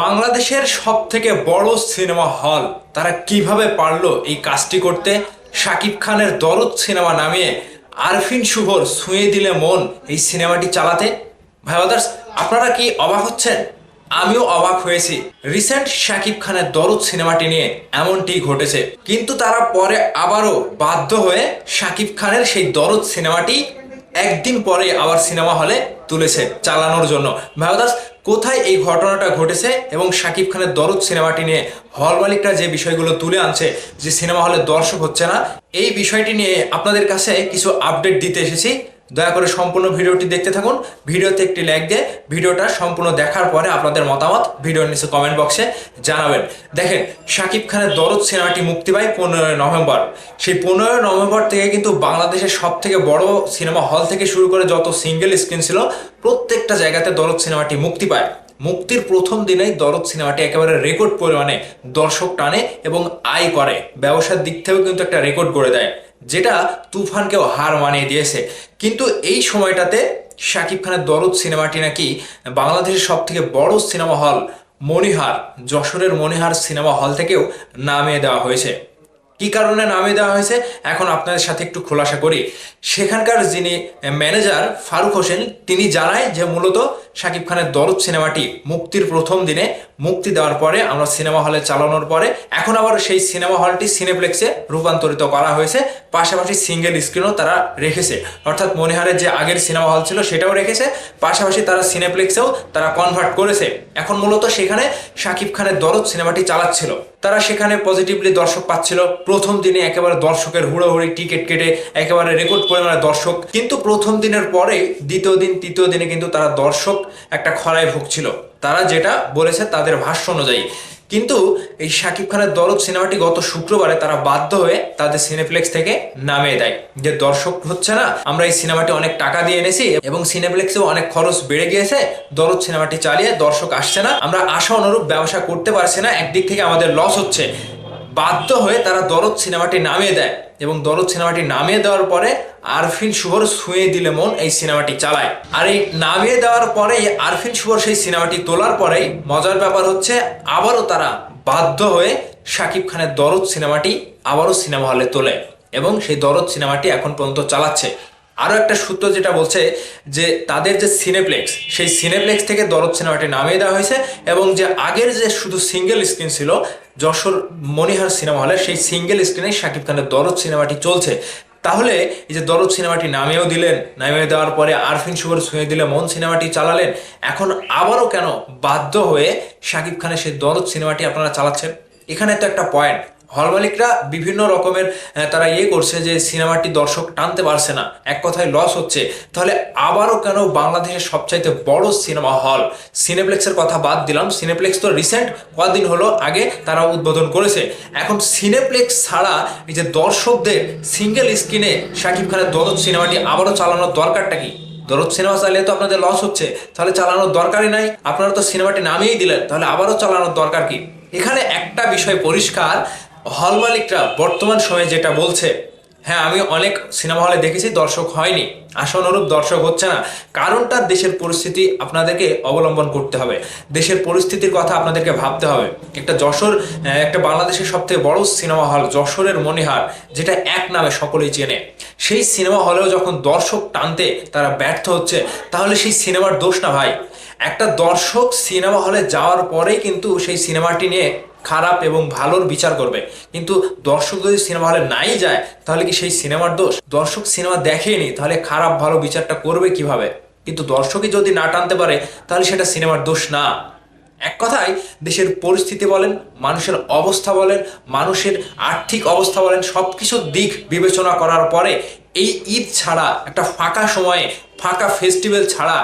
বাংলাদেশের সব থেকে বড় সিনেমা হল তারা কিভাবে পারলো এই কাজটি করতে? শাকিব খানের দরদ সিনেমা নামিয়ে আরফিন শুভর ছুঁয়ে দিলে মন এই সিনেমাটি চালাতে। ভাই ব্রাদার্স, আপনারা কি অবাক হচ্ছেন? আমিও অবাক হয়েছি। রিসেন্ট শাকিব খানের দরদ সিনেমাটি নিয়ে এমনটি ঘটেছে, কিন্তু তারা পরে আবারও বাধ্য হয়ে শাকিব খানের সেই দরদ সিনেমাটি একদিন পরে আবার সিনেমা হলে তুলেছে চালানোর জন্য। ভাইবাদাস, কোথায় এই ঘটনাটা ঘটেছে এবং শাকিব খানের দরদ সিনেমাটি নিয়ে হল মালিকরা যে বিষয়গুলো তুলে আনছে, যে সিনেমা হলে দর্শক হচ্ছে না, এই বিষয়টি নিয়ে আপনাদের কাছে কিছু আপডেট দিতে এসেছি। দয়া করে সম্পূর্ণ ভিডিওটি দেখতে থাকুন। ভিডিওতে একটি লাইক দিয়ে ভিডিওটা সম্পূর্ণ দেখার পরে আপনাদের মতামত ভিডিওর নিচে কমেন্ট বক্সে জানাবেন। দেখেন, শাকিব খানের দরদ সিনেমাটি মুক্তি পায় 15 নভেম্বর। সেই 15 নভেম্বর থেকে কিন্তু বাংলাদেশের সব থেকে বড় সিনেমা হল থেকে শুরু করে যত সিঙ্গেল স্ক্রিন ছিল প্রত্যেকটা জায়গাতে দরদ সিনেমাটি মুক্তি পায়। মুক্তির প্রথম দিনেই দরদ সিনেমাটি একেবারে রেকর্ড পরিমাণে দর্শক টানে এবং আয় করে। ব্যবসার দিক থেকেও কিন্তু একটা রেকর্ড করে দেয়, যেটা তুফানকেও হার মানিয়ে দিয়েছে। কিন্তু এই সময়টাতে শাকিব খানের দরদ সিনেমাটি নাকি বাংলাদেশের সব থেকে বড় সিনেমা হল মনিহার, যশোরের মনিহার সিনেমা হল থেকেও নামিয়ে দেওয়া হয়েছে। কি কারণে নামিয়ে দেওয়া হয়েছে এখন আপনাদের সাথে একটু খোলাসা করি। সেখানকার যিনি ম্যানেজার ফারুক হোসেন, তিনি জানায় যে মূলত শাকিব খানের দরদ সিনেমাটি মুক্তির প্রথম দিনে মুক্তি দেওয়ার পরে, আমরা সিনেমা হলে চালানোর পরে এখন আবার সেই সিনেমা হলটি সিনেপ্লেক্সে রূপান্তরিত করা হয়েছে। পাশাপাশি সিঙ্গেল স্ক্রিনও তারা রেখেছে, অর্থাৎ মনিহারের যে আগের সিনেমা হল ছিল সেটাও রেখেছে। পাশাপাশি তারা সিনেপ্লেক্সেও তারা কনভার্ট করেছে। এখন মূলত সেখানে শাকিব খানের দরদ সিনেমাটি চালাচ্ছিল। তারা সেখানে পজিটিভলি দর্শক পাচ্ছিল। প্রথম দিনে একেবারে দর্শকের হুড়োহুড়ি, টিকিট কেটে একেবারে রেকর্ড পরিমাণে দর্শক। কিন্তু প্রথম দিনের পরে দ্বিতীয় দিন, তৃতীয় দিনে কিন্তু তারা দর্শক একটা খরায় ভুগছিল, তারা যেটা বলেছে তাদের ভাষ্য অনুযায়ী। কিন্তু এই শাকিব খানের দরদ সিনেমাটি গত শুক্রবারে তারা বাধ্য হয়ে তাদের সিনেপ্লেক্স থেকে নামিয়ে দেয়, যে দর্শক হচ্ছে না, আমরা এই সিনেমাটি অনেক টাকা দিয়ে এনেছি এবং সিনেপ্লেক্সেও অনেক খরচ বেড়ে গিয়েছে, দরদ সিনেমাটি চালিয়ে দর্শক আসছে না, আমরা আশা অনুরূপ ব্যবসা করতে পারছি না, একদিক থেকে আমাদের লস হচ্ছে। বাধ্য হয়ে তারা দরদ সিনেমাটি নামিয়ে দেয় এবং দরদ সিনেমাটি নামিয়ে দেওয়ার পরে আরফিন শুভর ছুঁয়ে দিলে মন এই সিনেমাটি চালায়। আর এই নামিয়ে দেওয়ার পরেই আরফিন শুভর সেই সিনেমাটি তোলার পরেই মজার ব্যাপার হচ্ছে আবারও তারা বাধ্য হয়ে শাকিব খানের দরদ সিনেমাটি আবারও সিনেমা হলে তোলে এবং সেই দরদ সিনেমাটি এখন পর্যন্ত চালাচ্ছে। আরও একটা সূত্র যেটা বলছে যে তাদের যে সিনেপ্লেক্স, সেই সিনেপ্লেক্স থেকে দরদ সিনেমাটি নামিয়ে দেওয়া হয়েছে এবং যে আগের যে শুধু সিঙ্গেল স্ক্রিন ছিল যশোর মনিহার সিনেমা হলে, সেই সিঙ্গেল স্ক্রিনে শাকিব খানের দরদ সিনেমাটি চলছে। তাহলে এই যে দরদ সিনেমাটি নামিয়েও দিলেন, নামিয়ে দেওয়ার পরে আরফিন শুভর ছুঁয়ে দিলে মন সিনেমাটি চালালেন, এখন আবারও কেন বাধ্য হয়ে শাকিব খানের সেই দরদ সিনেমাটি আপনারা চালাচ্ছেন? এখানে তো একটা পয়েন্ট, হল মালিকরা বিভিন্ন রকমের তারা করছে যে সিনেমাটি দর্শক টানতে পারছে না, এক কথায় লস হচ্ছে। তাহলে আবারও কেন বাংলাদেশের সবচাইতে বড় সিনেমা হল সিনেপ্লেক্সের কথা বাদ দিলাম, সিনেপ্লেক্স তো রিসেন্ট কদিন হলো আগে তারা উদ্বোধন করেছে। এখন সিনেপ্লেক্স ছাড়া এই যে দর্শকদের সিঙ্গেল স্ক্রিনে শাকিব খানের দরদ সিনেমাটি আবারও চালানোর দরকারটা কি? দরদ সিনেমা চালিয়ে তো আপনাদের লস হচ্ছে, তাহলে চালানোর দরকারই নাই। আপনারা তো সিনেমাটি নামিয়েই দিলেন, তাহলে আবারও চালানোর দরকার কি? এখানে একটা বিষয় পরিষ্কার, হল মালিকরা বর্তমান সময়ে যেটা বলছে, হ্যাঁ আমি অনেক সিনেমা হলে দেখেছি দর্শক হয়নি, আশানুরূপ দর্শক হচ্ছে না। কারণটা দেশের পরিস্থিতি আপনাদেরকে অবলম্বন করতে হবে, দেশের পরিস্থিতির কথা আপনাদেরকে ভাবতে হবে। একটা যশোর, একটা বাংলাদেশের সবথেকে বড় সিনেমা হল যশোরের মনিহার, যেটা এক নামে সকলেই চেনে, সেই সিনেমা হলেও যখন দর্শক টানতে তারা ব্যর্থ হচ্ছে, তাহলে সেই সিনেমার দোষ না ভাই। একটা দর্শক সিনেমা হলে যাওয়ার পরেই কিন্তু সেই সিনেমাটি নিয়ে খারাপ এবং ভালোর বিচার করবে, কিন্তু দর্শক যদি সিনেমা হলে নাই যায় তাহলে কি সেই সিনেমার দোষ? দর্শক সিনেমা দেখেনি, তাহলে খারাপ ভালো বিচারটা করবে কিভাবে? কিন্তু দর্শকই যদি না টানতে পারে তাহলে সেটা সিনেমার দোষ না। এক কথায় দেশের পরিস্থিতি বলেন, মানুষের অবস্থা বলেন, মানুষের আর্থিক অবস্থা বলেন, সবকিছুর দিক বিবেচনা করার পরে এই ঈদ ছাড়া একটা ফাঁকা সময়ে, ফাঁকা ফেস্টিভ্যাল ছাড়া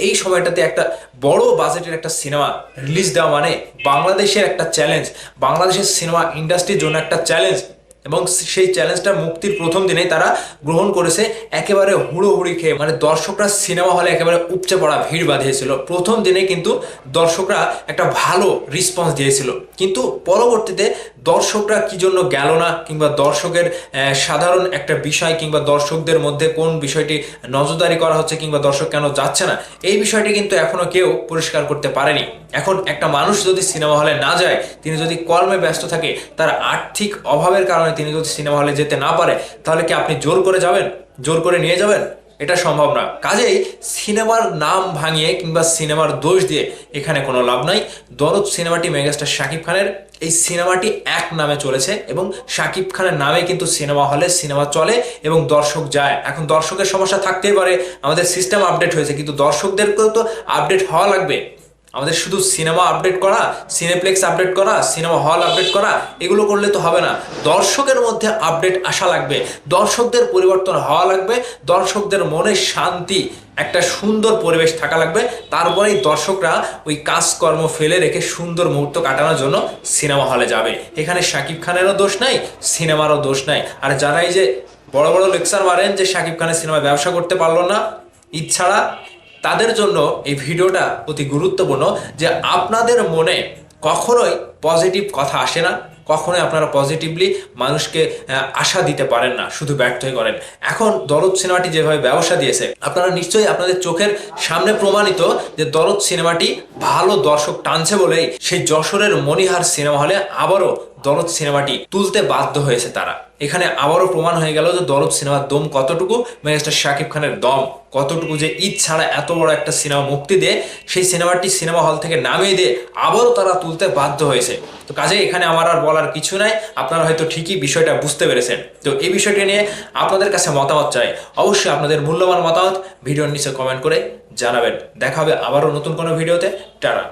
এই সময়টাতে একটা বড় বাজেটের একটা সিনেমা রিলিজ দেওয়া মানে বাংলাদেশের একটা চ্যালেঞ্জ, বাংলাদেশের সিনেমা ইন্ডাস্ট্রির জন্য একটা চ্যালেঞ্জ। এবং সেই চ্যালেঞ্জটা মুক্তির প্রথম দিনেই তারা গ্রহণ করেছে একেবারে হুড়োহুড়ি খেয়ে। মানে দর্শকরা সিনেমা হলে একেবারে উপচে পড়া ভিড় বাঁধিয়েছিল। প্রথম দিনে কিন্তু দর্শকরা একটা ভালো রেসপন্স দিয়েছিল, কিন্তু পরবর্তীতে দর্শকরা কি জন্য গেল না, কিংবা দর্শকের সাধারণ একটা বিষয়, কিংবা দর্শকদের মধ্যে কোন বিষয়টি নজরদারি করা হচ্ছে, কিংবা দর্শক কেন যাচ্ছে না, এই বিষয়টি কিন্তু এখনো কেউ পরিষ্কার করতে পারেনি। এখন একটা মানুষ যদি সিনেমা হলে না যায়, তিনি যদি কর্মে ব্যস্ত থাকে, তার আর্থিক অভাবের কারণে তিনি যদি সিনেমা হলে যেতে না পারে, তাহলে কি আপনি জোর করে যাবেন, জোর করে নিয়ে যাবেন? এটা সম্ভব না। কাজেই সিনেমার নাম ভাঙিয়ে কিংবা সিনেমার দোষ দিয়ে এখানে কোনো লাভ নাই। দরদ সিনেমাটি মেগাস্টার শাকিব খানের, এই সিনেমাটি এক নামে চলেছে এবং শাকিব খানের নামে কিন্তু সিনেমা হলে সিনেমা চলে এবং দর্শক যায়। এখন দর্শকের সমস্যা থাকতেই পারে, আমাদের সিস্টেম আপডেট হয়েছে, কিন্তু দর্শকদেরকেও তো আপডেট হওয়া লাগবে। আমাদের শুধু সিনেমা আপডেট করা, সিনেপ্লেক্স আপডেট করা, সিনেমা হল আপডেট করা, এগুলো করলে তো হবে না। দর্শকের মধ্যে আপডেট আসা লাগবে, দর্শকদের পরিবর্তন হওয়া লাগবে, দর্শকদের মনে শান্তি, একটা সুন্দর পরিবেশ থাকা লাগবে। তারপরেই দর্শকরা ওই কাজকর্ম ফেলে রেখে সুন্দর মুহূর্ত কাটানোর জন্য সিনেমা হলে যাবে। এখানে শাকিব খানেরও দোষ নাই, সিনেমারও দোষ নাই। আর যারা এই যে বড় বড় লেকচার মারেন যে শাকিব খানের সিনেমায় ব্যবসা করতে পারলো না ঈদ ছাড়া, তাদের জন্য এই ভিডিওটা অতি গুরুত্বপূর্ণ যে আপনাদের মনে কখনোই পজিটিভ কথা আসে না, কখনোই আপনারা পজিটিভলি মানুষকে আশা দিতে পারেন না, শুধু ব্যর্থই করেন। এখন দরদ সিনেমাটি যেভাবে ব্যবসা দিয়েছে, আপনারা নিশ্চয়ই আপনাদের চোখের সামনে প্রমাণিত যে দরদ সিনেমাটি ভালো দর্শক টানছে বলেই সেই যশোরের মণিহার সিনেমা হলে আবারও দরদ সিনেমাটি তুলতে বাধ্য হয়েছে তারা। এখানে আবারও প্রমাণ হয়ে গেল যে দরদ সিনেমার দম কতটুকু, মেগাস্টার শাকিব খানের দম কতটুকু, যে ঈদ ছাড়া এত বড় একটা সিনেমা মুক্তি দিয়ে সেই সিনেমাটি সিনেমা হল থেকে নামিয়ে দিয়ে আবারও তারা তুলতে বাধ্য হয়েছে। তো কাজে এখানে আমার আর বলার কিছু নাই, আপনারা হয়তো ঠিকই বিষয়টা বুঝতে পেরেছেন। তো এই বিষয়টি নিয়ে আপনাদের কাছে মতামত চাই, অবশ্যই আপনাদের মূল্যবান মতামত ভিডিওর নিচে কমেন্ট করে জানাবেন। দেখা হবে আবারও নতুন কোনো ভিডিওতে। টাটা।